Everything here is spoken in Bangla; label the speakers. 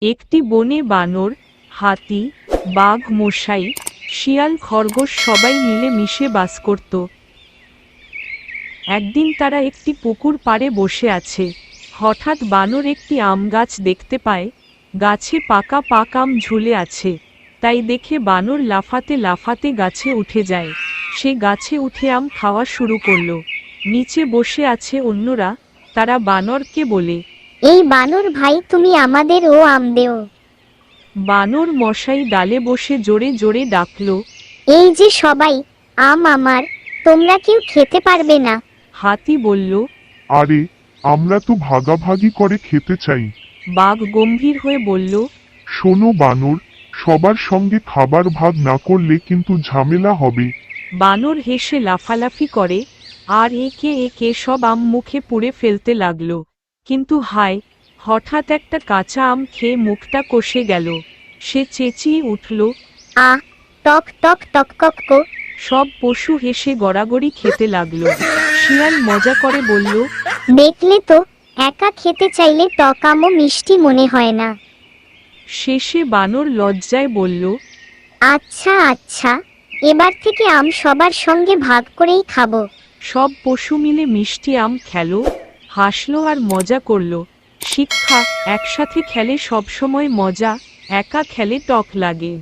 Speaker 1: একটি বনে বানর, হাতি, বাঘ মশাই, শিয়াল খরগোশ সবাই মিলে মিশে বাস করত। একদিন তারা একটি পুকুর পাড়ে বসে আছে। হঠাৎ বানর একটি আম গাছ দেখতে পায়। গাছে পাকা পাকা আম ঝুলে আছে। তাই দেখে বানর লাফাতে লাফাতে গাছে উঠে যায়। সে গাছে উঠে আম খাওয়া শুরু করলো। নিচে বসে আছে অন্যরা, তারা বানরকে বলে,
Speaker 2: এই বানর ভাই, তুমি আমাদের ও আম দেও।
Speaker 1: বানর মশাই ডালে বসে জোরে জোরে ডাকলো,
Speaker 2: এই যে সবাই, আম আমার, তোমরা কেউ খেতে পারবে না?
Speaker 1: হাতি বলল,
Speaker 3: আরে, আমরা তো ভাগাভাগি করে খেতে চাই।
Speaker 1: বাঘ গম্ভীর হয়ে বলল,
Speaker 3: শোনো বানর, সবার সঙ্গে খাবার ভাগ না করলে কিন্তু ঝামেলা হবে।
Speaker 1: বানর হেসে লাফালাফি করে, আর একে একে সব আম মুখে পুড়ে ফেলতে লাগলো। কিন্তু হায়, হঠাৎ একটা কাঁচা আম খেয়ে মুখটা কষে গেল। সে চেঁচিয়ে উঠল।
Speaker 2: আহ, টক টক টক কক কো।
Speaker 1: সব পশু হেসে গড়াগড়ি খেতে লাগলো। শিয়াল মজা করে বলল,
Speaker 2: দেখলে তো, একা খেতে চাইলে টক আমও মিষ্টি মনে হয় না।
Speaker 1: শেষে বানর লজ্জায় বলল,
Speaker 2: আচ্ছা আচ্ছা, এবার থেকে আম সবার সঙ্গে ভাগ করেই খাবো।
Speaker 1: সব পশু মিলে মিষ্টি আম খেলো, হাসলো আর মজা করলো। শিক্ষা, একসাথে খেলে সবসময় মজা, একা খেলে টক লাগে।